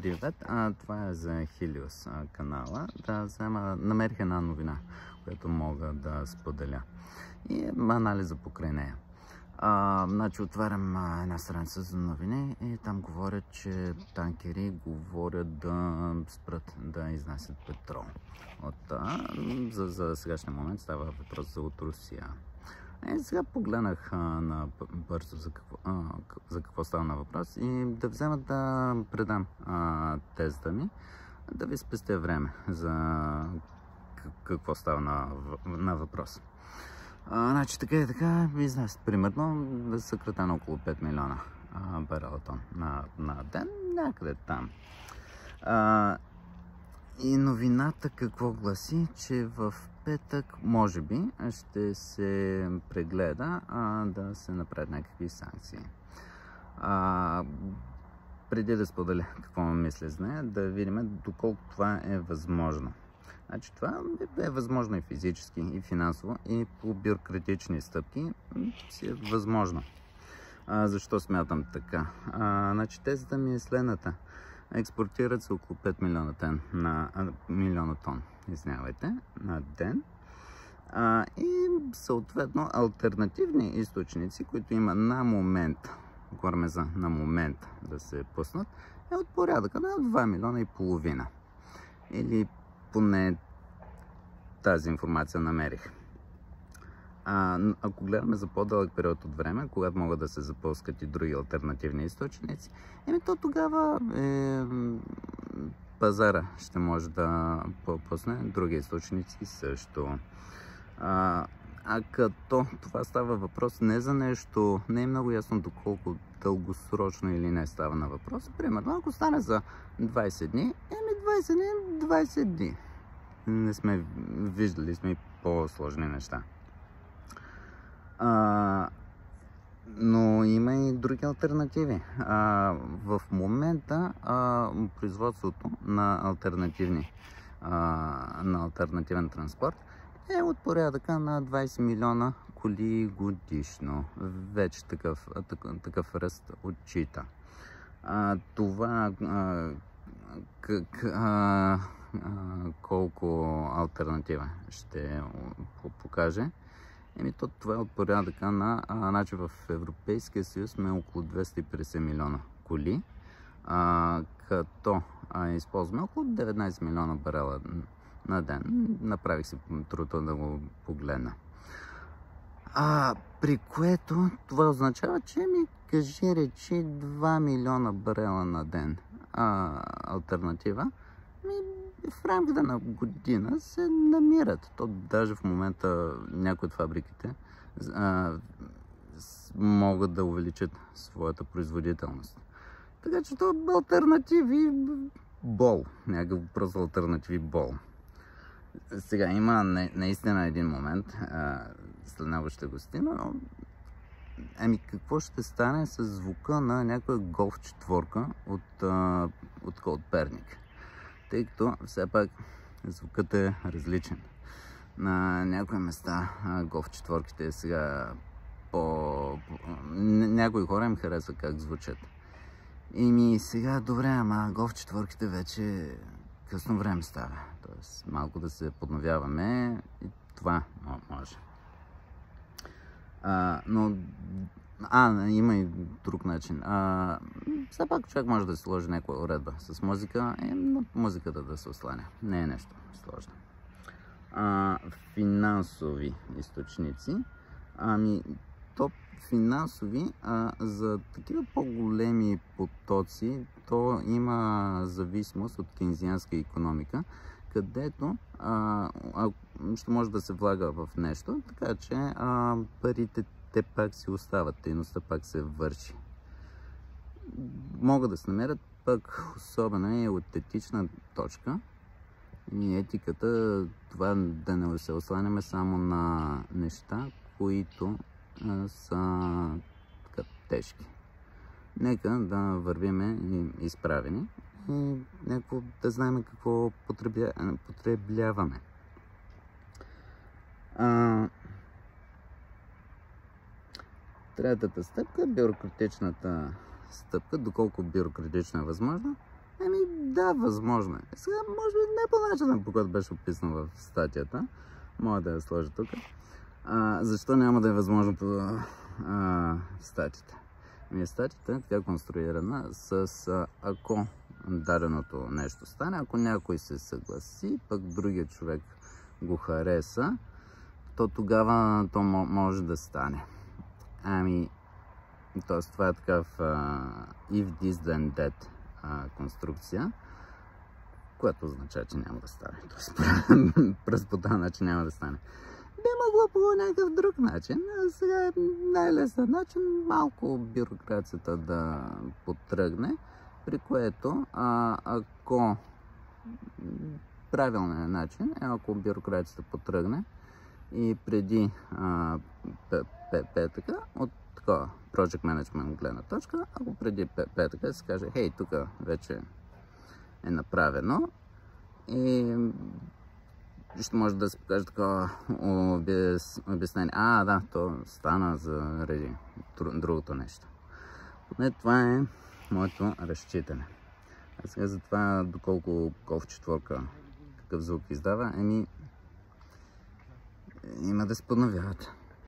Привет, това е за Helios канала. Намерих една новина, която мога да споделя и анализа покрай нея. Значи отварям една страница за новини и там говорят, че танкери говорят да спрат да изнасят петрол. За сегашния момент става въпрос от Русия. Сега погледнах бързо за какво става на въпрос и да взема да предам тезата ми, да ви спестя време за какво става на въпрос. Значи така и така, изнасят примерно съкратено около 5 милиона барела тон на ден, някъде там. И новината какво гласи, че в петък може би ще се прегледа да се направят някакви санкции. Преди да споделя какво мисля за нея, да видим доколко това е възможно. Значи това е възможно и физически, и финансово, и по бюрократични стъпки си е възможно. Защо смятам така? Значи тезата ми е следната. Експортират се около 5 милиона тон на ден. И съответно алтернативни източници, които има на момента, говорим за на момента да се пуснат, е от порядъка на 2 милиона и половина. Или поне тази информация намерих. Ако гледаме за по-дълъг период от време, когато могат да се запускат и други алтернативни източници, то тогава пазара ще може да пусне други източници също. Като това става въпрос не за нещо, не е много ясно доколко дългосрочно или не става на въпрос. Примерно, ако стане за 20 дни, 20 дни, 20 дни. Не сме виждали сме и по-сложни неща. Но има и други алтернативи. В момента производството на алтернативен транспорт е от порядъка на 20 милиона коли годишно. Вече такъв ръст отчита. Това колко алтернатива ще покаже. Това е от порядъка на... Значи в Европейския съюз сме около 250 милиона коли, като използваме около 19 милиона барела на ден. Направих си труда да го погледна. При което това означава, че кажи речи 2 милиона барела на ден алтернатива, в рамките на година се намират. Даже в момента някои от фабриките могат да увеличат своята производителност. Така че това е алтернативи бол. Някакъв просто алтернативи бол. Сега има наистина един момент, след него ще го стигна, но какво ще стане с звука на някоя голф четворка от Перник? Тъй като все пак звукът е различен. На някои места голф четворките сега някои хора им харесва как звучат. Сега добре, ама голф четворките вече късно време става. Тоест малко да се подновяваме и това може. Но има и друг начин. Все пак човек може да се сложи някаква уредба с музика и музиката да се осланя. Не е нещо сложно. Финансови източници. Финансови, за такива по-големи потоци, то има зависимост от кейнзианска икономика, където ще може да се влага в нещо, така че парите те пак си остават, дейността пак се върши. Могат да се намерят пък особено и от етична точка и етиката, това да не се осланяме само на неща, които са тежки. Нека да вървиме изправени и да знаем какво потребяваме. Третата стъпка, бюрократичната стъпка, доколко бюрократично е възможно, Еми да, възможно е. Сега, може би не по начина, по който беше описан в статията. Мога да я сложа тук. Защо няма да е възможно по статията? Статията е така конструирана с ако даденото нещо стане, ако някой се съгласи, пък другият човек го хареса, то тогава то може да стане. Т.е. това е такъв if this then that конструкция, което означава, че няма да стане. През по този начин няма да стане. Би могло по някакъв друг начин. Сега е най-лесен начин малко бюрокрацията да потръгне, при което ако правилният начин е, ако бюрокрацията потръгне и преди петъка, от такова project management гледна точка, ако преди петъка се каже, хей, тук вече е направено и ще може да се покаже такова обяснение. Да, то стана заради другото нещо. Поне това е моето разчитане. А сега за това, доколко Golf 4 какъв звук издава, има да се подновяват.